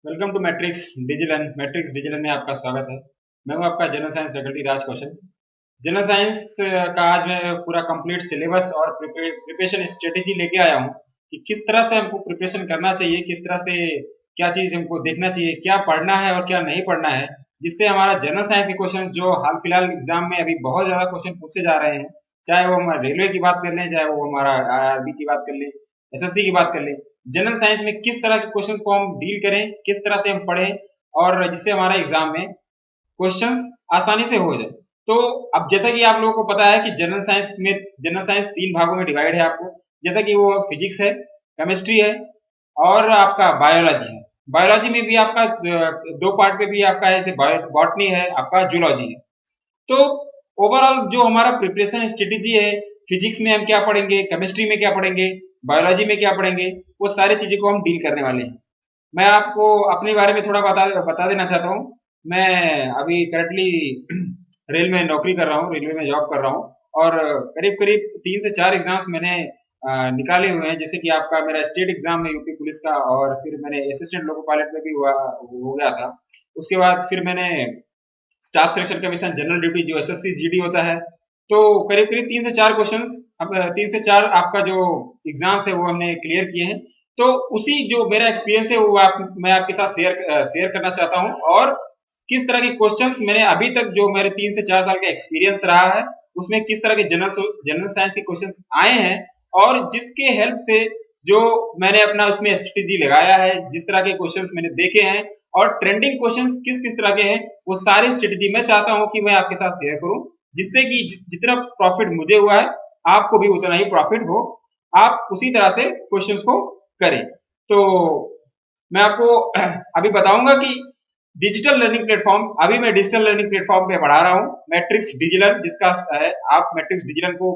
Welcome two matrix digital में आपका स्वागत है। मैं हूं आपका जनरल साइंस फैकल्टी राज कौशल। जनरल साइंस का आज मैं पूरा कंप्लीट सिलेबस और प्रिपरेशन स्ट्रेटेजी लेके आया हूं कि किस तरह से हमको प्रिपरेशन करना चाहिए, किस तरह से क्या चीज़ हमको देखना चाहिए, क्या पढ़ना है और क्या नहीं पढ़ना है, जिससे हमारा जनरल साइंस के क्वेश्चन जो हाल फिलहाल एग्जाम में अभी बहुत ज़्यादा क्वेश्चन पूछे जा रहे हैं, चाहे वो हम रेलवे की बात कर लें, चाहे वो हमारा आईआरबी की बात कर लें, एसएससी की बात कर लें। जनरल साइंस में किस तरह के क्वेश्चंस को हम डील करें, किस तरह से हम पढ़ें और जिससे हमारा एग्जाम में क्वेश्चंस आसानी से हो जाए। तो अब जैसा कि आप लोगों को पता है कि जनरल साइंस 3 भागों में डिवाइड है आपको। जैसा कि वो फिजिक्स है, केमिस्ट्री है और आपका बायोलॉजी है। बायोलॉजी में भी आपका 2 पार्ट में भी आपका है, जैसे बॉटनी है, आपका जूलॉजी है। तो ओवरऑल जो हमारा प्रिपरेशन स्ट्रेटेजी है, फिजिक्स में हम क्या पढ़ेंगे, केमिस्ट्री में क्या पढ़ेंगे, बायोलॉजी में क्या पढ़ेंगे, वो सारी चीजें को हम डील करने वाले हैं। मैं आपको अपने बारे में थोड़ा बता देना चाहता हूँ। मैं अभी करंटली रेल में नौकरी कर रहा हूँ, रेलवे में जॉब कर रहा हूँ और करीब करीब 3 से 4 एग्जाम्स मैंने निकाले हुए हैं। जैसे कि आपका मेरा स्टेट एग्जाम है यूपी पुलिस का, और फिर मैंने असिस्टेंट लोको पायलट में भी हुआ हो गया था। उसके बाद फिर मैंने staff selection commission general duty जो एसएससी जीडी होता है, तो करीब करीब 3 से 4 क्वेश्चंस, अब 3 से 4 आपका जो एग्जाम्स है वो हमने क्लियर किए हैं। तो उसी जो मेरा एक्सपीरियंस है वो मैं आपके साथ शेयर करना चाहता हूँ, और किस तरह के क्वेश्चंस मैंने अभी तक जो मेरे 3 से 4 साल का एक्सपीरियंस रहा है उसमें किस तरह के जनरल साइंस के क्वेश्चंस आए हैं, और जिसके हेल्प से जो मैंने अपना उसमें स्ट्रेटेजी लगाया है, जिस तरह के क्वेश्चंस मैंने देखे हैं और ट्रेंडिंग क्वेश्चंस किस किस तरह के हैं, वो सारी स्ट्रेटेजी मैं चाहता हूं कि मैं आपके साथ शेयर करूं, जिससे कि जितना प्रॉफिट मुझे हुआ है आपको भी उतना ही प्रॉफिट हो, आप उसी तरह से क्वेश्चंस को करें। तो मैं आपको अभी बताऊंगा कि डिजिटल लर्निंग प्लेटफॉर्म, अभी मैं डिजिटल लर्निंग प्लेटफॉर्म पे पढ़ा रहा हूँ, मैट्रिक्स डिजिटल जिसका है। आप मैट्रिक्स डिजिटल को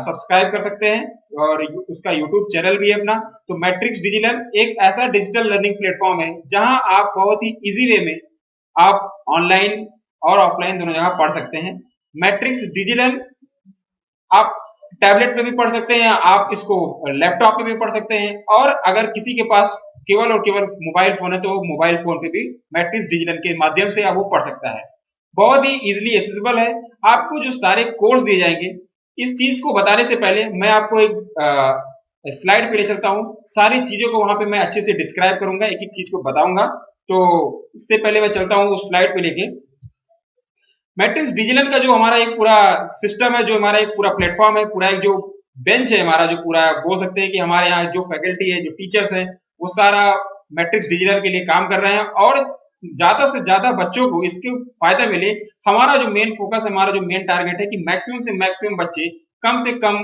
सब्सक्राइब कर सकते हैं और उसका यूट्यूब चैनल भी है अपना। तो मैट्रिक्स डिजिटल एक ऐसा डिजिटल लर्निंग प्लेटफॉर्म है जहां आप बहुत ही इजी वे में आप ऑनलाइन और ऑफलाइन दोनों जगह पढ़ सकते हैं। मैट्रिक्स डिजिटल आप टैबलेट पे भी पढ़ सकते हैं, आप इसको लैपटॉप पे भी पढ़ सकते हैं, और अगर किसी के पास केवल और केवल मोबाइल फोन है तो मोबाइल फोन पे भी मैट्रिक्स डिजिटल के माध्यम से आप वो पढ़ सकता है। बहुत ही इजीली एक्सेसिबल है। आपको जो सारे कोर्स दिए जाएंगे, इस चीज को बताने से पहले मैं आपको एक स्लाइड पे ले चलता हूँ। सारी चीजों को वहां पे मैं अच्छे से डिस्क्राइब करूंगा, एक एक चीज को बताऊंगा। तो इससे पहले मैं चलता हूँ उस स्लाइड पे लेके। मैट्रिक्स डिजिटल का जो हमारा एक पूरा सिस्टम है, जो हमारा एक पूरा प्लेटफॉर्म है, पूरा एक जो बेंच है हमारा, जो पूरा बोल सकते हैं कि हमारे यहाँ जो फैकल्टी है, जो टीचर्स हैं, वो सारा मैट्रिक्स डिजिटल के लिए काम कर रहे हैं, और ज्यादा से ज्यादा बच्चों को इसके फायदा मिले। हमारा जो मेन फोकस है, हमारा जो मेन टारगेट है कि मैक्सिमम से मैक्सिमम बच्चे कम से कम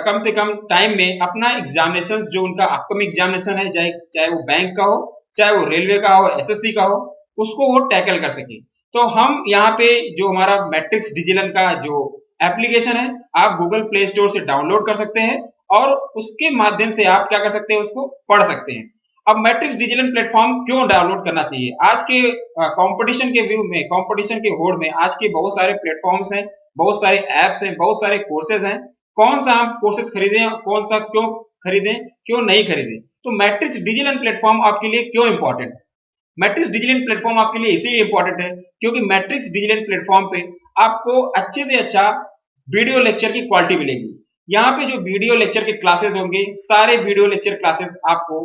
कम से कम टाइम में अपना एग्जामिनेशन, जो उनका अपकमिंग एग्जामिनेशन है, चाहे चाहे वो बैंक का हो, चाहे वो रेलवे का हो, एसएससी का हो, उसको वो टैकल कर सके। तो हम यहाँ पे जो हमारा मैट्रिक्स डिजिटल का जो एप्लीकेशन है, आप गूगल प्ले स्टोर से डाउनलोड कर सकते हैं, और उसके माध्यम से आप क्या कर सकते हैं, उसको पढ़ सकते हैं। अब मैट्रिक्स डिजिटल प्लेटफॉर्म क्यों डाउनलोड करना चाहिए? आज के कंपटीशन के व्यू में, कंपटीशन के होड़ में आज के बहुत सारे प्लेटफॉर्म्स हैं, बहुत सारे ऐप्स हैं, बहुत सारे कोर्सेज हैं। कौन सा हम कोर्सेज खरीदें, कौन सा क्यों खरीदें, क्यों नहीं खरीदें? तो मैट्रिक्स डिजिटल प्लेटफॉर्म आपके लिए क्यों इंपॉर्टेंट है? मैट्रिक्स डिजिटल प्लेटफॉर्म आपके लिए इसीलिए इंपॉर्टेंट है क्योंकि मैट्रिक्स डिजिटल प्लेटफॉर्म पे आपको अच्छे से अच्छा वीडियो लेक्चर की क्वालिटी मिलेगी। यहाँ पे जो वीडियो लेक्चर के क्लासेस होंगे, सारे वीडियो लेक्चर क्लासेस आपको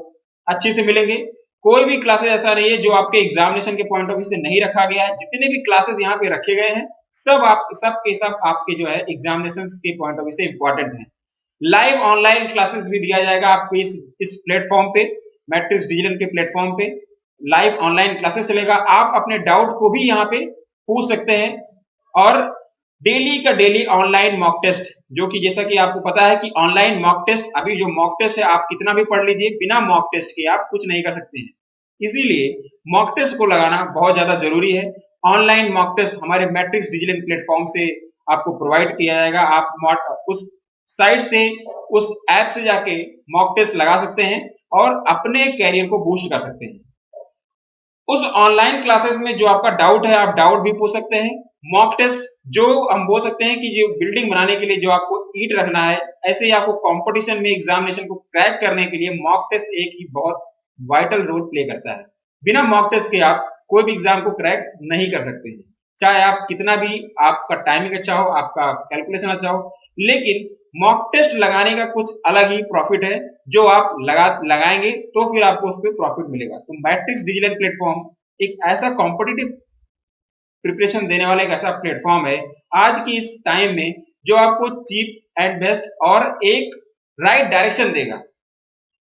अच्छे से मिलेंगे। कोई भी क्लासेस ऐसा नहीं है जो आपके एग्जामिनेशन के पॉइंट ऑफ व्यू से नहीं रखा गया है। जितने भी क्लासेस यहाँ पे रखे गए हैं, सब के सब आपके जो है एग्जामिनेशन के पॉइंट ऑफ व्यू से इंपॉर्टेंट है। लाइव ऑनलाइन क्लासेस भी दिया जाएगा आपको इस प्लेटफॉर्म पे, मैट्रिक्स डिजिटल के प्लेटफॉर्म पे लाइव ऑनलाइन क्लासेस चलेगा। आप अपने डाउट को भी यहाँ पे पूछ सकते हैं, और डेली का डेली ऑनलाइन मॉक टेस्ट, जो कि जैसा कि आपको पता है कि ऑनलाइन मॉक टेस्ट, अभी जो मॉक टेस्ट है आप कितना भी पढ़ लीजिए, बिना मॉक टेस्ट के आप कुछ नहीं कर सकते हैं। इसीलिए मॉक टेस्ट को लगाना बहुत ज्यादा जरूरी है। ऑनलाइन मॉक टेस्ट हमारे मैट्रिक्स डिजिटल प्लेटफॉर्म से आपको प्रोवाइड किया जाएगा। आप उस साइट से, उस ऐप से जाके मॉक टेस्ट लगा सकते हैं और अपने कैरियर को बूस्ट कर सकते हैं। उस ऑनलाइन क्लासेस में जो आपका डाउट है, आप डाउट भी पूछ सकते हैं। मॉक टेस्ट जो हम बोल सकते हैं कि जो बिल्डिंग बनाने के लिए जो आपको ईंट रखना है, ऐसे ही आपको कंपटीशन में एग्जामिनेशन को क्रैक करने के लिए मॉक टेस्ट एक ही बहुत वाइटल रोल प्ले करता है। बिना मॉक टेस्ट के आप कोई भी एग्जाम को क्रैक नहीं कर सकते हैं, चाहे आप कितना भी आपका टाइमिंग अच्छा हो, आपका कैलकुलेशन अच्छा हो, लेकिन मॉक टेस्ट लगाने का कुछ अलग ही प्रॉफिट है, जो आप लगाएंगे तो फिर आपको उस पर प्रॉफिट मिलेगा। तो मैट्रिक्स डिजिटल प्लेटफॉर्म एक ऐसा कॉम्पिटिटिव प्रिपरेशन देने वाला एक ऐसा प्लेटफॉर्म है आज की इस टाइम में, जो आपको चीप एंड बेस्ट और एक राइट डायरेक्शन देगा।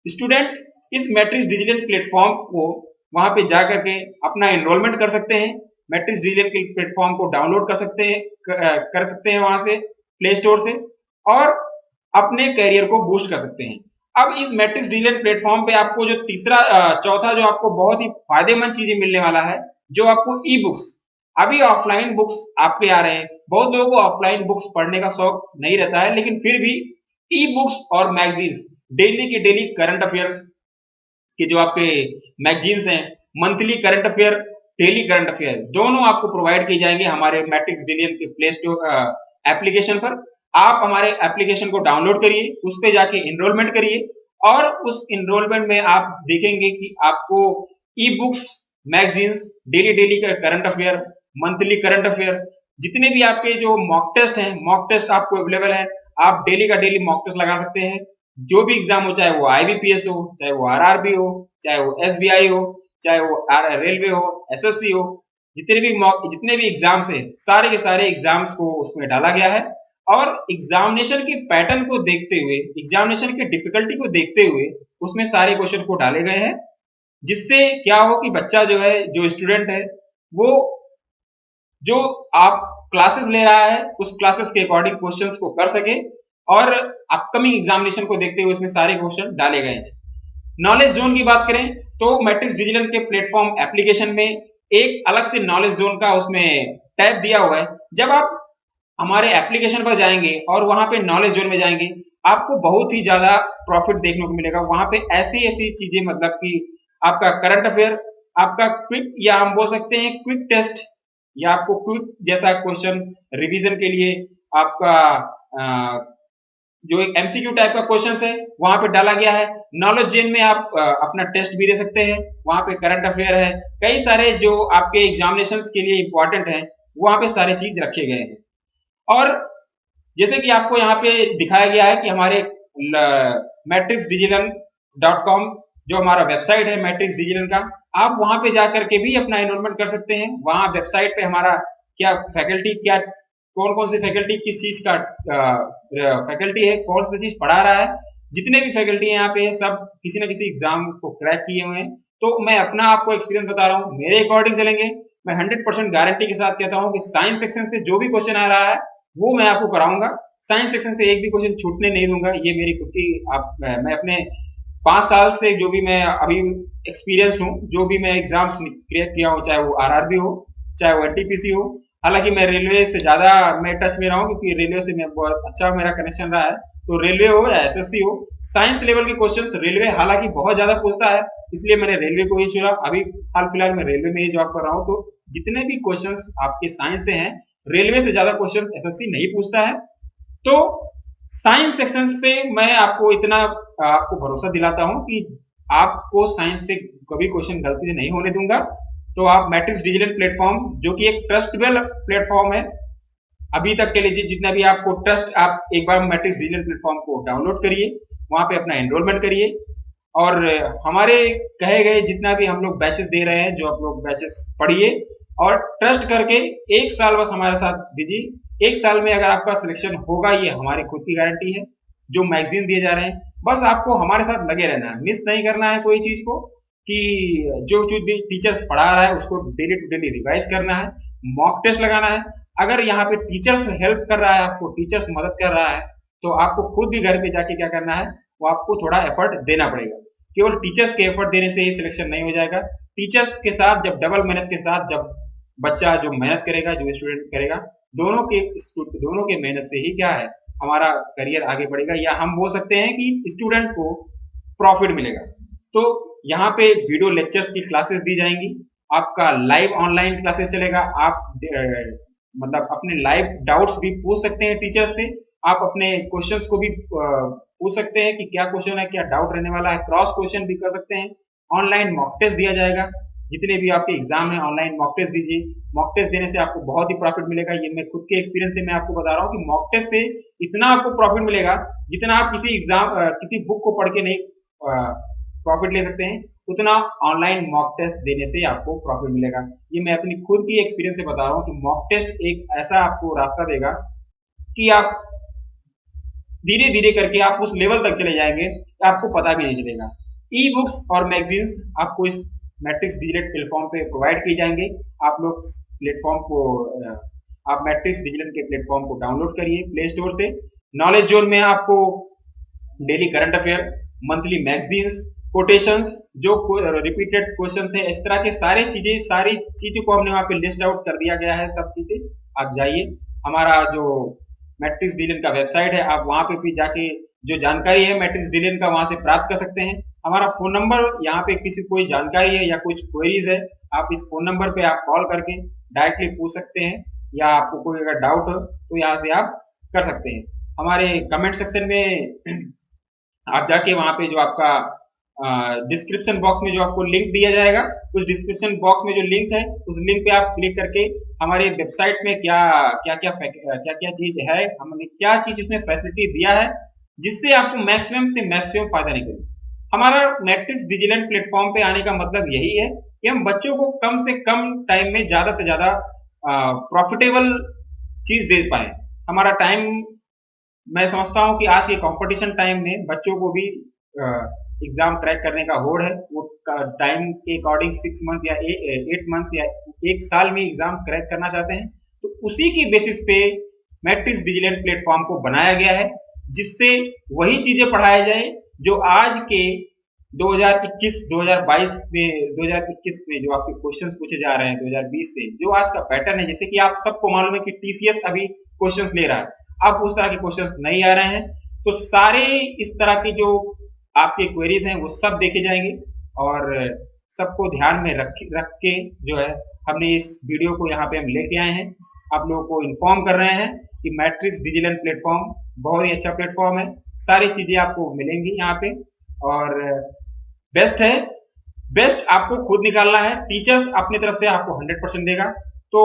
स्टूडेंट इस मैट्रिक्स डिजिटल प्लेटफॉर्म को वहां पे जा करके अपना एनरोलमेंट कर सकते हैं, मैट्रिक्स डिजिटल के प्लेटफॉर्म को डाउनलोड कर सकते हैं, कर सकते हैं वहां से प्ले स्टोर से, और अपने करियर को बूस्ट कर सकते हैं। अब इस मैट्रिक्स डिजिटल प्लेटफॉर्म पे आपको जो चौथा जो आपको बहुत ही फायदेमंद चीजें मिलने वाला है, जो आपको ई बुक्स, अभी ऑफलाइन बुक्स आपके आ रहे हैं, बहुत लोगों को ऑफलाइन बुक्स पढ़ने का शौक नहीं रहता है, लेकिन फिर भी ई बुक्स और मैगजीन्स, डेली के डेली करंट अफेयर्स कि जो आपके मैगजीन्स हैं, monthly current affair, daily current affair, दोनों आपको प्रोवाइड किए जाएंगे हमारे मैट्रिक्स डिजिटल के प्ले स्टोर एप्लीकेशन पर। आप हमारे एप्लीकेशन को डाउनलोड करिए, उस पर जाके इनरोलमेंट करिए, और उस इनरोलमेंट में आप देखेंगे कि आपको e books, magazines, daily daily का current affair, monthly current affair, जितने भी आपके जो मॉक टेस्ट हैं, मॉक टेस्ट आपको अवेलेबल है। आप डेली का डेली मॉक टेस्ट लगा सकते हैं, जो भी एग्जाम हो, चाहे वो आईबीपीएस हो, चाहे वो आरआरबी हो, चाहे वो एसबीआई हो, चाहे वो रेलवे हो, एसएससी हो, जितने भी एग्जाम्स है, सारे के सारे एग्जाम्स को उसमें डाला गया है। और एग्जामिनेशन के पैटर्न को देखते हुए, एग्जामिनेशन की डिफिकल्टी को देखते हुए उसमें सारे क्वेश्चन को डाले गए हैं, जिससे क्या हो कि बच्चा जो है, जो स्टूडेंट है, वो जो आप क्लासेस ले रहा है उस क्लासेस के अकॉर्डिंग क्वेश्चंस को कर सके, और अपकमिंग एग्जामिनेशन को देखते हुए इसमें सारे क्वेश्चन डाले गए हैं। नॉलेज जोन की बात करें तो मैट्रिक्स डिजिटल के प्लेटफॉर्म एप्लीकेशन में एक अलग से नॉलेज जोन का उसमें टैब दिया हुआ है। जब आप हमारे एप्लीकेशन पर जाएंगे और वहां पे नॉलेज जोन में जाएंगे, आपको बहुत ही ज्यादा प्रॉफिट देखने को मिलेगा। वहां पे ऐसी ऐसी चीजें, मतलब कि आपका करंट अफेयर, आपका क्विक, या हम बोल सकते हैं क्विक टेस्ट, या आपको क्विक जैसा क्वेश्चन रिवीजन के लिए आपका जो एक एमसीक्यू टाइप का क्वेश्चन है वहां पे डाला गया है। नॉलेज जेन में आप अपना टेस्ट भी दे सकते हैं, वहां पे करंट अफेयर है, कई सारे जो आपके एग्जामिनेशंस के लिए इंपॉर्टेंट है, वहां पे सारे चीज रखे गए हैं। और जैसे कि आपको यहाँ पे दिखाया गया है कि हमारे मैट्रिक्स डिजिटल .com जो हमारा वेबसाइट है मैट्रिक्स डिजिटल का, आप वहां पे जाकर के भी अपना एनरोलमेंट कर सकते हैं। वहां वेबसाइट पे हमारा क्या फैकल्टी, क्या कौन कौन सी फैकल्टी किस चीज का फैकल्टी है, कौन सी चीज पढ़ा रहा है, जितने भी फैकल्टी है यहाँ पे सब किसी ना किसी एग्जाम को क्रैक किए हुए हैं। तो मैं अपना आपको एक्सपीरियंस बता रहा हूँ, मेरे अकॉर्डिंग चलेंगे, मैं 100% गारंटी के साथ कहता हूँ कि साइंस सेक्शन से जो भी क्वेश्चन आ रहा है वो मैं आपको कराऊंगा। साइंस सेक्शन से एक भी क्वेश्चन छूटने नहीं दूंगा, ये मेरी खुद की मैं अपने 5 साल से जो भी मैं अभी एक्सपीरियंस हूँ, जो भी मैं एग्जाम्स क्रैक किया हूँ, चाहे वो आरआरबी हो, चाहे वो एनटीपीसी हो। हालांकि मैं रेलवे से ज्यादा मैं टच में रहा हूँ, क्योंकि रेलवे से मैं बहुत अच्छा मेरा कनेक्शन रहा है। तो रेलवे हो या एसएससी हो, साइंस लेवल के क्वेश्चंस रेलवे हालांकि बहुत ज्यादा पूछता है, इसलिए मैंने रेलवे को ही चुना। अभी हाल फिलहाल मैं रेलवे में ही जॉब कर रहा हूँ। तो जितने भी क्वेश्चंस आपके साइंस से हैं, रेलवे से ज्यादा क्वेश्चंस एसएससी नहीं पूछता है। तो साइंस सेक्शन से मैं आपको इतना आपको भरोसा दिलाता हूं कि आपको साइंस से कभी क्वेश्चन गलती से नहीं होने दूंगा। तो आप मैट्रिक्स डिजिटल प्लेटफॉर्म, जो कि एक ट्रस्टेबल प्लेटफॉर्म है, अभी तक के लिए जितना भी आपको ट्रस्ट, आप एक बार मैट्रिक्स डिजिटल प्लेटफॉर्म को डाउनलोड करिए, वहां पे अपना एनरोलमेंट करिए, और हमारे कहे गए जितना भी हम लोग बैचेस दे रहे हैं, जो आप लोग बैचेस पढ़िए और ट्रस्ट करके 1 साल बस हमारे साथ दीजिए। 1 साल में अगर आपका सिलेक्शन होगा, ये हमारी खुद की गारंटी है। जो मैगजीन दिए जा रहे हैं, बस आपको हमारे साथ लगे रहना है, मिस नहीं करना है कोई चीज को, कि जो चीज भी टीचर्स पढ़ा रहा है उसको डेली टू डेली रिवाइज करना है, मॉक टेस्ट लगाना है। अगर यहाँ पे टीचर्स हेल्प कर रहा है, आपको टीचर्स मदद कर रहा है, तो आपको खुद भी घर पे जाके क्या करना है, वो आपको थोड़ा एफर्ट देना पड़ेगा। केवल टीचर्स के एफर्ट देने से ही सिलेक्शन नहीं हो जाएगा। टीचर्स के साथ जब डबल मेहनत के साथ जब बच्चा जो मेहनत करेगा, जो स्टूडेंट करेगा, दोनों के मेहनत से ही क्या है, हमारा करियर आगे बढ़ेगा, या हम बोल सकते हैं कि स्टूडेंट को प्रॉफिट मिलेगा। तो यहाँ पे वीडियो लेक्चर्स की क्लासेस दी जाएंगी, आपका लाइव ऑनलाइन क्लासेस चलेगा। आप मतलब अपने लाइव डाउट्स भी पूछ सकते हैं टीचर से, आप अपने क्वेश्चंस को भी पूछ सकते हैं कि क्या क्वेश्चन है, क्या डाउट रहने वाला है, क्रॉस क्वेश्चन भी कर सकते हैं। ऑनलाइन मॉक टेस्ट दिया जाएगा। जितने भी आपके एग्जाम है ऑनलाइन मॉक टेस्ट दीजिए। मॉक टेस्ट देने से आपको बहुत ही प्रॉफिट मिलेगा। ये मैं खुद के एक्सपीरियंस से मैं आपको बता रहा हूँ कि मॉक टेस्ट से इतना आपको प्रॉफिट मिलेगा जितना आप किसी बुक को पढ़ के नहीं प्रॉफिट ले सकते हैं, उतना ऑनलाइन मॉक टेस्ट देने से आपको प्रॉफिट मिलेगा। ये मैं अपनी खुद की एक्सपीरियंस से बता रहा हूँ कि मॉक टेस्ट एक ऐसा आपको रास्ता देगा कि आप धीरे धीरे करके आप उस लेवल तक चले जाएंगे कि आपको पता भी नहीं चलेगा। ई बुक्स और मैगजीन्स आपको इस मैट्रिक्स डिजिटल प्लेटफॉर्म पे प्रोवाइड किए जाएंगे। आप लोग प्लेटफॉर्म को आप मैट्रिक्स डिजिटल के प्लेटफॉर्म को डाउनलोड करिए प्ले स्टोर से। नॉलेज जोन में आपको daily current affair, monthly magazines, quotations, जो रिपीटेड क्वेश्चन है, इस तरह के सारी चीजों को हमने वहाँ पे लिस्ट आउट कर दिया गया है। सब चीजें आप जाइए, हमारा जो मैट्रिक्स डिजिटल का वेबसाइट है, आप वहाँ पे भी जाके जो जानकारी है मैट्रिक्स डिजिटल का वहाँ से प्राप्त कर सकते हैं। हमारा फोन नंबर, यहाँ पे किसी कोई जानकारी है या कुछ क्वेरीज है, आप इस फोन नंबर पे आप कॉल करके डायरेक्टली पूछ सकते हैं, या आपको कोई अगर डाउट हो तो यहाँ से आप कर सकते हैं। हमारे कमेंट सेक्शन में आप जाके वहाँ पे जो आपका डिस्क्रिप्शन बॉक्स में जो आपको लिंक दिया जाएगा, उस डिस्क्रिप्शन बॉक्स में जो लिंक है, उस लिंक पे आप क्लिक करके हमारे वेबसाइट में क्या क्या चीज है, हमने क्या चीज इसमें फैसिलिटी दिया है, जिससे आपको मैक्सिमम से मैक्सिमम फायदा निकले। हमारा मैट्रिक्स डिजिटल प्लेटफॉर्म पे आने का मतलब यही है कि हम बच्चों को कम से कम टाइम में ज्यादा से ज्यादा प्रॉफिटेबल चीज दे पाए। हमारा टाइम, मैं समझता हूँ कि आज के कंपटीशन टाइम में बच्चों को भी एग्जाम क्रैक करने का होड़ है। वो टाइम के अकॉर्डिंग 6 मंथ या 8 मंथ या 1 साल में एग्जाम क्रैक करना चाहते हैं, तो उसी की बेसिस पे मैट्रिक्स डिजिटल प्लेटफॉर्म को बनाया गया है, जिससे वही चीजें पढ़ाया जाए जो आज के 2021 में जो आपके क्वेश्चंस पूछे जा रहे हैं 2020 से, जो आज का पैटर्न है। जैसे कि आप सबको मालूम है कि टीसीएस अभी क्वेश्चंस ले रहा है, अब उस तरह के क्वेश्चंस नहीं आ रहे हैं, तो सारे इस तरह की जो आपके क्वेरीज हैं वो सब देखे जाएंगे, और सबको ध्यान में रख के जो है हमने इस वीडियो को यहाँ पे हम लेके आए हैं, आप लोगों को इन्फॉर्म कर रहे हैं कि मैट्रिक्स डिजिटल प्लेटफॉर्म बहुत ही अच्छा प्लेटफॉर्म है। सारी चीजें आपको मिलेंगी यहाँ पे, और बेस्ट है। बेस्ट आपको खुद निकालना है, टीचर्स अपनी तरफ से आपको 100% देगा। तो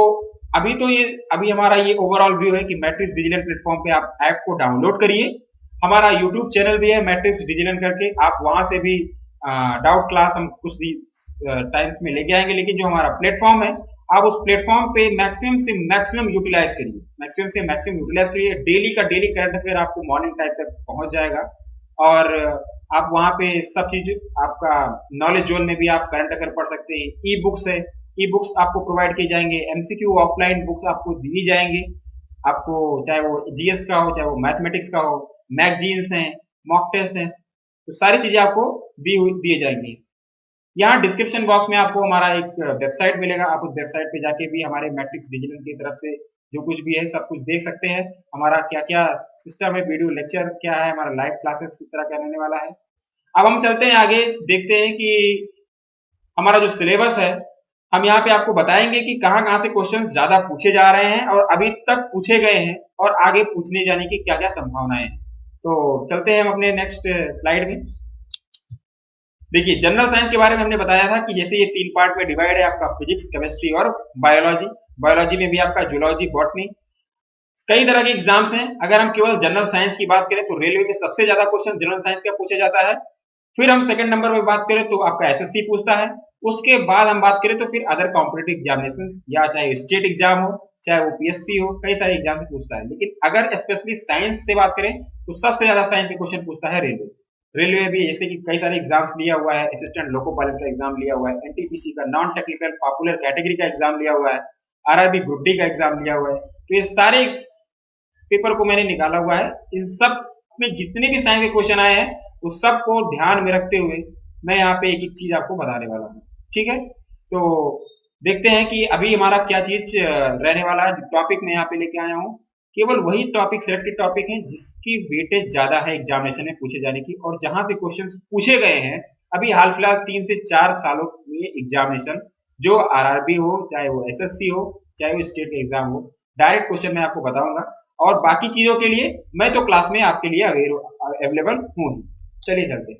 अभी हमारा ये ओवरऑल व्यू है कि मैट्रिक्स डिजिटल प्लेटफॉर्म पे आप ऐप को डाउनलोड करिए। हमारा यूट्यूब चैनल भी है मैट्रिक्स डिजिटल करके, आप वहां से भी डाउट क्लास हम कुछ टाइम्स में लेके आएंगे, लेकिन जो हमारा प्लेटफॉर्म है आप उस प्लेटफॉर्म पे मैक्सिमम से मैक्सिमम यूटिलाइज करिए। डेली का डेली करंट अफेयर आपको मॉर्निंग टाइम तक पहुंच जाएगा, और आप वहां पे सब चीज आपका नॉलेज जोन में भी आप करंट अफेयर पढ़ सकते हैं। ई बुक्स है, ई बुक्स आपको प्रोवाइड किए जाएंगे, एमसीक्यू ऑफलाइन बुक्स आपको दी जाएंगे, आपको चाहे वो जीएस का हो चाहे वो मैथमेटिक्स का हो, मैगजीन्स हैं, मॉक टेस्ट हैं, तो सारी चीजें आपको दिए जाएंगी। यहाँ डिस्क्रिप्शन बॉक्स में आपको हमारा एक वेबसाइट मिलेगा, आप उस वेबसाइट पे जाके भी हमारे मैट्रिक्स डिजिटल की तरफ से जो कुछ भी है सब कुछ देख सकते हैं। हमारा क्या क्या सिस्टम है, वीडियो लेक्चर क्या है, हमारा लाइव क्लासेस किस तरह का रहने वाला है। अब हम चलते हैं आगे, देखते हैं कि हमारा जो सिलेबस है, हम यहाँ पे आपको बताएंगे कि कहाँ कहाँ से क्वेश्चंस ज्यादा पूछे जा रहे हैं और अभी तक पूछे गए हैं, और आगे पूछने जाने की क्या क्या संभावनाएं हैं। तो चलते हैं हम अपने नेक्स्ट स्लाइड में। देखिए, जनरल साइंस के बारे में हमने बताया था कि जैसे ये 3 पार्ट में डिवाइड है, आपका फिजिक्स, केमिस्ट्री और बायोलॉजी। बायोलॉजी में भी आपका जूलॉजी, बॉटनी, कई तरह के एग्जाम्स हैं। अगर हम केवल जनरल साइंस की बात करें तो रेलवे में सबसे ज्यादा क्वेश्चन जनरल साइंस का पूछा जाता है। फिर हम सेकंड नंबर में बात करें तो आपका एसएससी पूछता है। उसके बाद हम बात करें तो फिर अदर कॉम्पिटिटिव एग्जामिनेशन, या चाहे स्टेट एग्जाम हो चाहे वो पीएससी हो, कई सारे एग्जाम से पूछता है। लेकिन अगर स्पेशली साइंस से बात करें तो सबसे ज्यादा साइंस के क्वेश्चन पूछता है रेलवे। रेलवे भी जैसे कि कई सारे एग्जाम्स लिया हुआ है, असिस्टेंट लोको पायलट का एग्जाम लिया हुआ है, एनटीपीसी का नॉन टेक्निकल पॉपुलर कैटेगरी का एग्जाम लिया हुआ है, आरआरबी ग्रुप डी का एग्जाम लिया हुआ है। तो ये सारे पेपर को मैंने निकाला हुआ है। इन सब में जितने भी साइंस के क्वेश्चन आए हैं उस सब को ध्यान में रखते हुए मैं यहाँ पे एक एक चीज आपको बताने वाला हूँ, ठीक है। तो देखते हैं कि अभी हमारा क्या चीज रहने वाला है। टॉपिक मैं यहाँ पे लेके आया हूँ, केवल वही टॉपिक, सिलेक्टेड टॉपिक है जिसकी वेटेज ज्यादा है एग्जामिनेशन में पूछे जाने की, और जहां से क्वेश्चन पूछे गए हैं अभी हाल फिलहाल 3 से 4 सालों में एग्जामिनेशन, जो आरआरबी हो चाहे वो एसएससी हो चाहे वो स्टेट एग्जाम हो, डायरेक्ट क्वेश्चन मैं आपको बताऊंगा। और बाकी चीजों के लिए मैं तो क्लास में आपके लिए अवेलेबल हूँ। चलिए चलते हैं।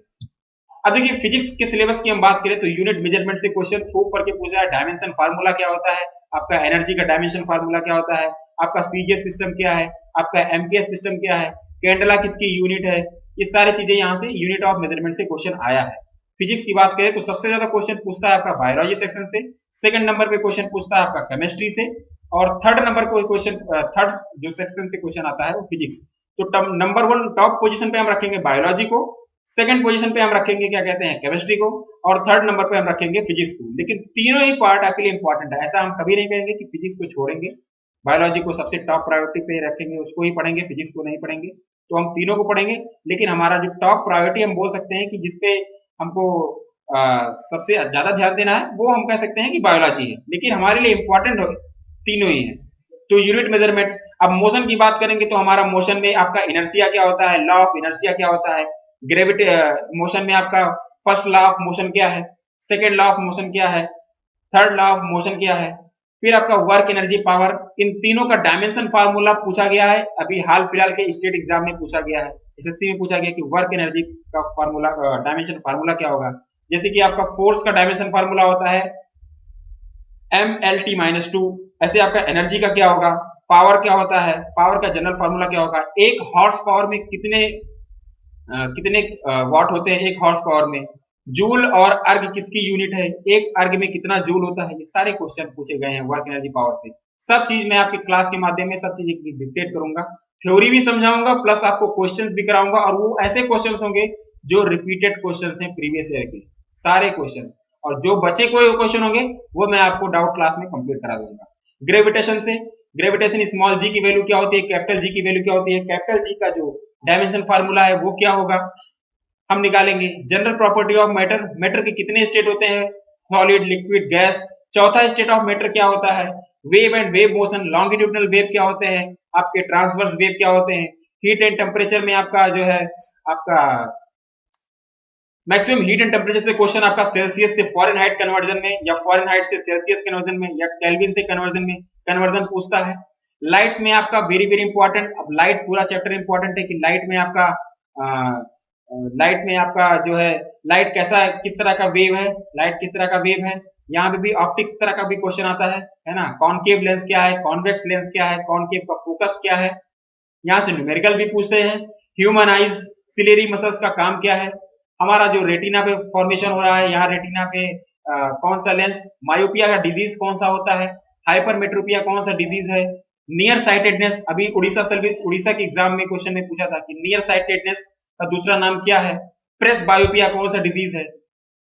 अब देखिए फिजिक्स के सिलेबस की हम बात करें तो यूनिट मेजरमेंट से क्वेश्चन खूब करके पूछा है। डायमेंशन फार्मूला क्या होता है, आपका एनर्जी का डायमेंशन फार्मूला क्या होता है, आपका सीजीएस सिस्टम क्या है, आपका एमपीएस सिस्टम क्या है, कैंडला किसकी यूनिट है, ये सारी चीजें यहाँ से यूनिट ऑफ मेजरमेंट से क्वेश्चन आया है। फिजिक्स की बात करें तो सबसे ज्यादा क्वेश्चन पूछता है आपका बायोलॉजी सेक्शन से, सेकंड नंबर पे क्वेश्चन पूछता है आपका केमिस्ट्री से, और थर्ड नंबर को क्वेश्चन थर्ड जो सेक्शन से क्वेश्चन आता है वो फिजिक्स। तो नंबर वन टॉप पोजीशन पे हम रखेंगे बायोलॉजी को, सेकंड पोजीशन पे हम रखेंगे क्या कहते हैं केमिस्ट्री को, और थर्ड नंबर पे हम रखेंगे फिजिक्स को। लेकिन तीनों ही पार्ट आपके लिए इंपॉर्टेंट है, ऐसा हम कभी नहीं कहेंगे कि फिजिक्स को छोड़ेंगे, बायोलॉजी को सबसे टॉप प्रायोरिटी पे रखेंगे, उसको ही पढ़ेंगे, फिजिक्स को नहीं पढ़ेंगे। तो हम तीनों को पढ़ेंगे, लेकिन हमारा जो टॉप प्रायोरिटी हम बोल सकते हैं कि जिसपे हमको सबसे ज्यादा ध्यान देना है वो हम कह सकते हैं कि बायोलॉजी है, लेकिन हमारे लिए इंपॉर्टेंट तीनों ही है। तो यूनिट मेजरमेंट, अब मोशन की बात करेंगे तो हमारा मोशन में आपका इनर्शिया क्या होता है, लॉ ऑफ इनर्शिया क्या होता है, ग्रेविटी मोशन में आपका फर्स्ट लॉ ऑफ मोशन क्या है, सेकेंड लॉ ऑफ मोशन क्या है, थर्ड लॉ ऑफ मोशन क्या है, फिर आपका वर्क एनर्जी पावर, इन तीनों का डायमेंशन फार्मूला पूछा गया है। अभी हाल फिलहाल के स्टेट एग्जाम में पूछा गया है, एसएससी में पूछा गया कि वर्क एनर्जी का फार्मूला डायमेंशन फार्मूला क्या होगा। जैसे कि आपका फोर्स का डायमेंशन फार्मूला होता है MLT-2, ऐसे आपका एनर्जी का क्या होगा, पावर क्या होता है, पावर का जनरल फार्मूला क्या होगा, एक हॉर्स पावर में कितने वाट होते हैं एक हॉर्स पावर में, जूल और अर्ग किसकी यूनिट है, एक अर्ग में कितना जूल होता है, ये सारे क्वेश्चन पूछे गए हैं वर्क एनर्जी पावर से। सब चीज मैं आपके क्लास के माध्यम में सब चीज डिक्टेट करूंगा, थ्योरी भी समझाऊंगा, प्लस आपको क्वेश्चंस भी कराऊंगा, और वो ऐसे क्वेश्चंस होंगे जो रिपीटेड क्वेश्चंस हैं प्रीवियस ईयर के सारे क्वेश्चन, और जो बचे कोई क्वेश्चन होंगे वो मैं आपको डाउट क्लास में कंप्लीट करा दूंगा। ग्रेविटेशन से, ग्रेविटेशन स्मॉल जी की वैल्यू क्या होती है, कैपिटल जी की वैल्यू क्या होती है, कैपिटल जी का जो डायमेंशन फार्मूला है वो क्या होगा हम निकालेंगे। General property of matter, matter के कितने स्टेट होते हैं, सॉलिड, लिक्विड, गैस। चौथा स्टेट ऑफ मैटर क्या होता है, wave and wave motion, longitudinal wave क्या होते हैं, आपके ट्रांसवर्स वेव क्या होते हैं, हीट एंड टेम्परेचर में आपका जो है आपका मैक्सिमम हीट एंड टेम्परेचर से क्वेश्चन आपका सेल्सियस से फॉरेनहाइट कन्वर्जन में, या फॉरेनहाइट से सेल्सियस कन्वर्जन में, या केल्विन से कन्वर्जन में कन्वर्जन पूछता है। लाइट्स में आपका वेरी वेरी इंपॉर्टेंट, अब लाइट पूरा चैप्टर इंपॉर्टेंट है कि लाइट में आपका जो है लाइट कैसा किस तरह का वेव है, लाइट किस तरह का वेव है। यहाँ पे भी ऑप्टिक्स तरह का भी क्वेश्चन आता है ना, कॉनकेव लेंस क्या है, कॉन्वेक्स लेंस क्या है, कॉनकेव का फोकस क्या है, यहाँ से न्यूमेरिकल भी पूछते हैं। ह्यूमन आइज सिलेरी मसल्स का काम क्या है, हमारा जो रेटिना पे फॉर्मेशन हो रहा है, यहाँ रेटिना पे कौन सा लेंस, मायोपिया का डिजीज कौन सा होता है, हाइपरमेट्रोपिया कौन सा डिजीज है, नियर साइटेडनेस, अभी उड़ीसा के एग्जाम में क्वेश्चन में पूछा था कि नियर साइटेडनेस का दूसरा नाम क्या है, प्रेस बायोपिया कौन सा डिजीज है।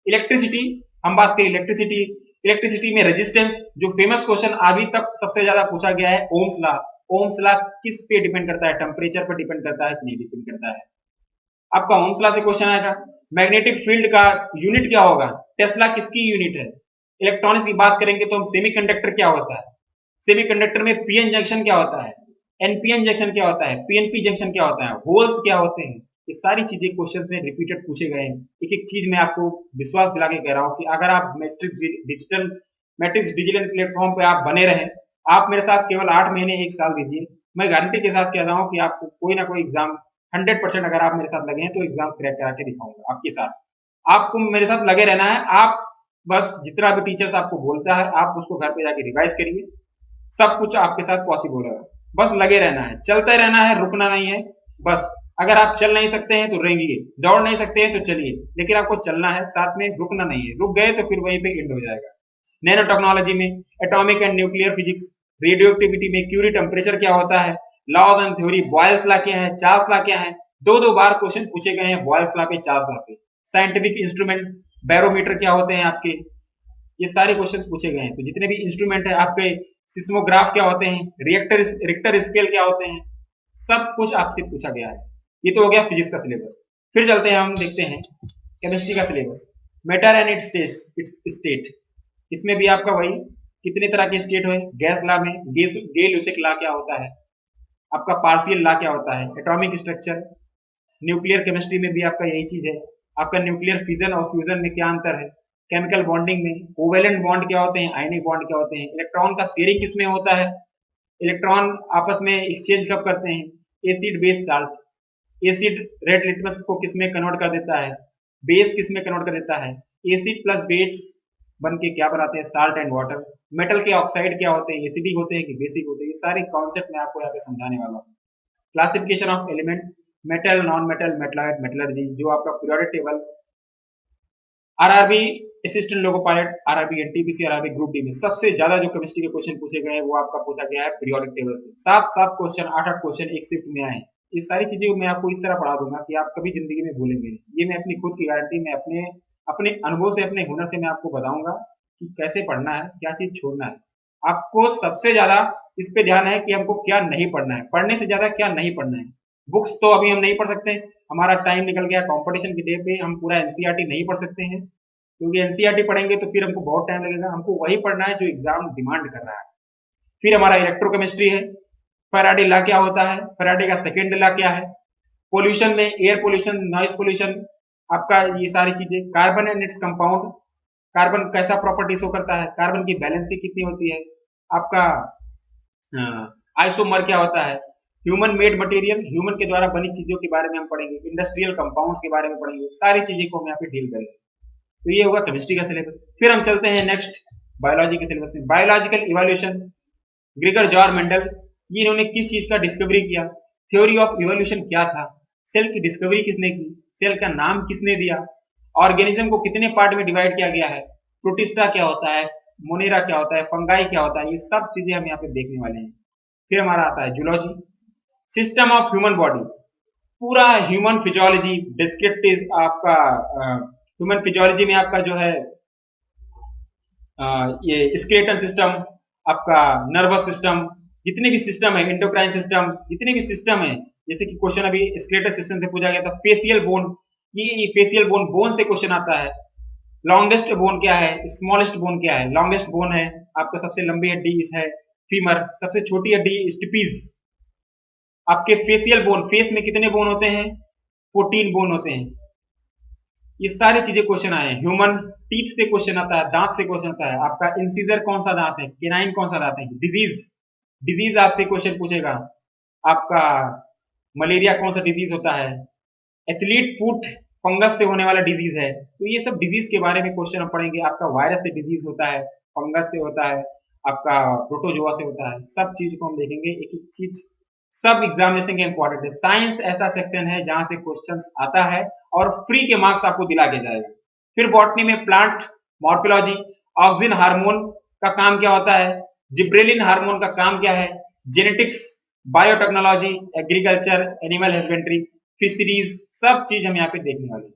इलेक्ट्रिसिटी, हम बात करें इलेक्ट्रिसिटी, इलेक्ट्रिसिटी में रेजिस्टेंस, जो फेमस क्वेश्चन अभी तक सबसे ज्यादा पूछा गया है, ओम्स लॉ, ओम्स लॉ किस पे डिपेंड करता है, टेम्परेचर पर डिपेंड करता है कि नहीं डिपेंड करता है। आपका ओम्स लॉ से क्वेश्चन आएगा। मैग्नेटिक फील्ड का यूनिट क्या होगा, टेस्ला किसकी यूनिट है। इलेक्ट्रॉनिक्स की बात करेंगे तो हम सेमीकंडक्टर क्या होता है, सेमीकंडक्टर में पीएन जंक्शन क्या होता है, एनपीएन जंक्शन क्या होता है, पीएनपी जंक्शन क्या होता है, होल्स क्या होते हैं, ये सारी चीजें क्वेश्चंस में रिपीटेड पूछे गए हैं। एक एक चीज मैं आपको विश्वास दिला के कह रहा हूँ कि अगर आप मैट्रिक्स डिजिटल प्लेटफॉर्म पे आप बने रहे, आप मेरे साथ केवल 8 महीने 1 साल दीजिए, मैं गारंटी के साथ कह रहा हूँ कि आपको कोई ना कोई एग्जाम 100% अगर आप मेरे साथ लगे हैं तो एग्जाम क्रैक करा के दिखाऊंगा आपके साथ। आपको मेरे साथ लगे रहना है, आप बस जितना भी टीचर्स आपको बोलता है आप उसको घर पे जाके रिवाइज करिए, सब कुछ आपके साथ पॉसिबल होगा। बस लगे रहना है, चलते रहना है, रुकना नहीं है। बस अगर आप चल नहीं सकते हैं तो रेंगिए, दौड़ नहीं सकते हैं तो चलिए, लेकिन आपको चलना है, साथ में रुकना नहीं है, रुक गए तो फिर वहीं पे एंड हो जाएगा। नैनो टेक्नोलॉजी में atomic and nuclear physics, radio में क्यूरी टेम्परेचर क्या होता है, laws and theory, Boyle's law क्या है, चार्ल्स लॉ क्या है, दो बार क्वेश्चन पूछे गए हैं बॉयल्स लॉ पे, चार्ल्स लॉ पे। साइंटिफिक इंस्ट्रूमेंट, बैरोमीटर क्या होते हैं आपके, ये सारे क्वेश्चंस पूछे गए हैं। तो जितने भी इंस्ट्रूमेंट है आपके, सिस्मोग्राफ क्या होते हैं, रिक्टर स्केल क्या होते हैं, सब कुछ आपसे पूछा गया है। ये तो हो गया फिजिक्स का सिलेबस। फिर चलते हैं, हम देखते हैं केमिस्ट्री का syllabus. Matter and it's state, इसमें भी आपका वही कितने तरह के स्टेट हुए, गैस लॉ में गेल ल्यूसिक लॉ क्या होता है, आपका पार्शियल लॉ क्या होता है, एटॉमिक स्ट्रक्चर। न्यूक्लियर केमिस्ट्री में भी आपका यही चीज है, आपका न्यूक्लियर फिजन और फ्यूजन में क्या अंतर है, केमिकल बॉन्डिंग में कोवेलेंट बॉन्ड क्या होते हैं, आयनिक बॉन्ड क्या होते हैं, इलेक्ट्रॉन का शेयरिंग किसमें होता है, इलेक्ट्रॉन आपस में एक्सचेंज कब करते हैं, acid base salt, acid red litmus को किसमें कन्वर्ट कर देता है, बेस किस में कन्वर्ट कर देता है, एसिड प्लस बेस बन के क्या बनाते हैं, साल्ट एंड वाटर, मेटल के ऑक्साइड क्या होते हैं, एसिडिक होते हैं कि बेसिक होते हैं, ये सारे कॉन्सेप्ट मैं आपको यहाँ पे समझाने वाला हूँ। Classification of element, metal, non metal, metalloid, metallurgy, जो आपका periodic table, RRB assistant loco pilot, RRB NTPC, RRB group D में सबसे ज्यादा जो केमिस्ट्री के क्वेश्चन पूछे गए हैं वो आपका पूछा गया है पीरियोडिक टेबल से। सात सात क्वेश्चन, आठ आठ क्वेश्चन एक शिफ्ट में आए। ये सारी चीजें मैं आपको इस तरह पढ़ा दूंगा कि आप कभी जिंदगी में भूलेंगे नहीं। ये मैं अपनी खुद की गारंटी, मैं अपने अपने अनुभव से, अपने हुनर से मैं आपको बताऊंगा कि कैसे पढ़ना है, क्या चीज छोड़ना है। आपको सबसे ज्यादा इस पे ध्यान है कि हमको क्या नहीं पढ़ना है, पढ़ने से ज्यादा क्या नहीं पढ़ना है। बुक्स तो अभी हम नहीं पढ़ सकते, हमारा टाइम निकल गया कंपटीशन की डे पे, हम पूरा एनसीईआरटी नहीं पढ़ सकते हैं, क्योंकि एनसीईआरटी पढ़ेंगे तो फिर हमको बहुत टाइम लगेगा। हमको वही पढ़ना है जो एग्जाम डिमांड कर रहा है। फिर हमारा इलेक्ट्रोकेमिस्ट्री है, फैराडे लॉ क्या होता है, फैराडे का सेकेंड लॉ क्या है, पोल्यूशन में एयर पोल्यूशन, नॉइस पोल्यूशन, आपका ये सारी चीजें, carbon and its compound, carbon कैसा प्रॉपर्टी शो करता है, कार्बन की बैलेंसी कितनी होती है, आपका आइसोमर क्या होता है, ह्यूमन मेड मटेरियल, ह्यूमन के द्वारा बनी चीजों के बारे में हम पढ़ेंगे, इंडस्ट्रियल कंपाउंड्स के बारे में पढ़ेंगे, सारी चीजें को हम यहाँ पे डील करेंगे। तो ये होगा केमिस्ट्री का सिलेबस। फिर हम चलते हैं नेक्स्ट बायोलॉजी के सिलेबस में। बायोलॉजिकल इवोल्यूशन, ग्रिगर जॉर्ज मेंडल, ये इन्होंने किस चीज का डिस्कवरी किया, थ्योरी ऑफ इवोल्यूशन क्या था, सेल की डिस्कवरी किसने की, सेल का नाम किसने दिया, ऑर्गेनिज्म को कितने पार्ट में डिवाइड किया गया है, प्रोटिस्टा क्या होता है, मोनेरा क्या होता है, फंगाई क्या होता है, ये सब चीजें हम यहाँ पे देखने वाले हैं। फिर हमारा आता है zoology, system of human body, पूरा ह्यूमन फिजियोलॉजी डिस्क्रिप्टिव, आपका ह्यूमन फिजियोलॉजी में आपका जो है ये स्केलेटल सिस्टम, आपका नर्वस सिस्टम, जितने भी सिस्टम है, एंडोक्राइन सिस्टम, जितने भी सिस्टम है, जैसे कि क्वेश्चन अभी स्केलेटल सिस्टम से पूछा गया था, फेशियल बोन, ये फेशियल बोन, बोन से क्वेश्चन आता है। लॉन्गेस्ट बोन क्या है, स्मॉलेस्ट बोन क्या है, लॉन्गेस्ट बोन है आपका सबसे लंबी हड्डी है फीमर, सबसे छोटी हड्डी स्टिपीज। आपके फेशियल बोन, फेस में कितने बोन होते हैं, 14 बोन होते हैं। ये सारी चीजें क्वेश्चन आए हैं। ह्यूमन टीथ से क्वेश्चन आता है, दांत से क्वेश्चन आता है, आपका इंसीजर कौन सा दांत है, केनाइन कौन सा दांत है, डिजीज, डिजीज आपसे क्वेश्चन पूछेगा, आपका मलेरिया कौन सा डिजीज होता है, एथलीट फुट फंगस से होने वाला डिजीज है, तो ये सब डिजीज के बारे में क्वेश्चन हम पढ़ेंगे। आपका वायरस से डिजीज होता है, फंगस से होता है, आपका प्रोटोजोआ से होता है, सब चीज को हम देखेंगे, एक एक चीज, सब एग्जामिनेशन के इंपॉर्टेंट है। साइंस ऐसा सेक्शन है जहां से क्वेश्चंस आता है और फ्री के मार्क्स आपको दिला के जाएगा। फिर बॉटनी में प्लांट मॉर्फोलॉजी, ऑक्सिन हार्मोन का काम क्या होता है, जिब्रेलिन हार्मोन का काम क्या है, genetics, biotechnology, agriculture, animal husbandry, fisheries, सब चीज हम यहाँ पे देखने वाले हैं।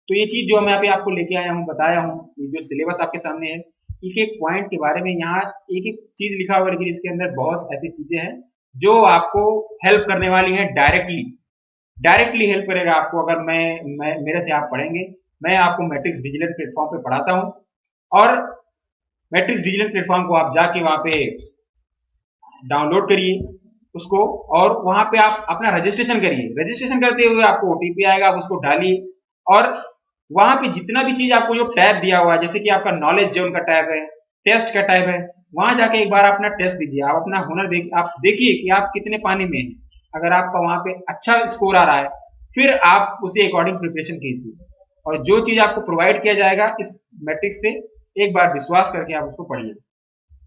तो ये चीज जो हम यहाँ पे आपको लेके आया हूँ, बताया हूँ, ये जो सिलेबस आपके सामने है, एक एक पॉइंट के बारे में यहाँ एक एक चीज लिखा हुआ है, लेकिन इसके अंदर बहुत ऐसी चीजें हैं जो आपको हेल्प करने वाली हैं, डायरेक्टली डायरेक्टली हेल्प करेगा आपको। अगर मैं मेरे से आप पढ़ेंगे, मैं आपको मैट्रिक्स डिजिटल प्लेटफॉर्म पे पढ़ाता हूँ, और मैट्रिक्स डिजिटल प्लेटफॉर्म को आप जाके वहां पे डाउनलोड करिए उसको, और वहां पे आप अपना रजिस्ट्रेशन करिए। रजिस्ट्रेशन करते हुए आपको ओटीपी आएगा, आप उसको डालिए, और वहां पे जितना भी चीज आपको जो टैब दिया हुआ है, जैसे कि आपका नॉलेज जोन का टैब है, टेस्ट का टैब है, वहां जाके एक बार अपना टेस्ट दीजिए, आप अपना हुनर आप देखिए कि आप कितने पानी में हैं। अगर आपका वहां पे अच्छा स्कोर आ रहा है, फिर आप उसी अकॉर्डिंग प्रिपरेशन कीजिए, और जो चीज आपको प्रोवाइड किया जाएगा इस मैट्रिक्स से, एक बार विश्वास करके आप उसको पढ़िए।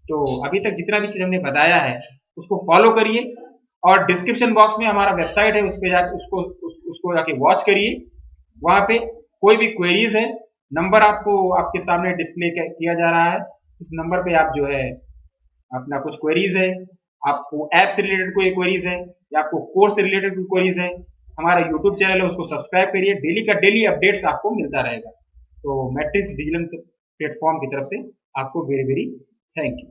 तो अभी तक जितना भी चीज हमने बताया है उसको फॉलो करिए, और डिस्क्रिप्शन बॉक्स में हमारा वेबसाइट है, उस पे जाके उसको जाके वॉच करिए। वहां पे कोई भी क्वेरीज है, नंबर आपको आपके सामने डिस्प्ले किया जा रहा है, उस नंबर पे आप जो है अपना कुछ क्वेरीज है, आपको ऐप से रिलेटेड कोई क्वेरीज है, या आपको कोर्स से रिलेटेड कोई क्वेरीज है, हमारा यूट्यूब चैनल है उसको सब्सक्राइब करिए, डेली का डेली अपडेट्स आपको मिलता रहेगा। तो मैट्रिक्स डिजिटल प्लेटफॉर्म की तरफ से आपको वेरी वेरी थैंक यू।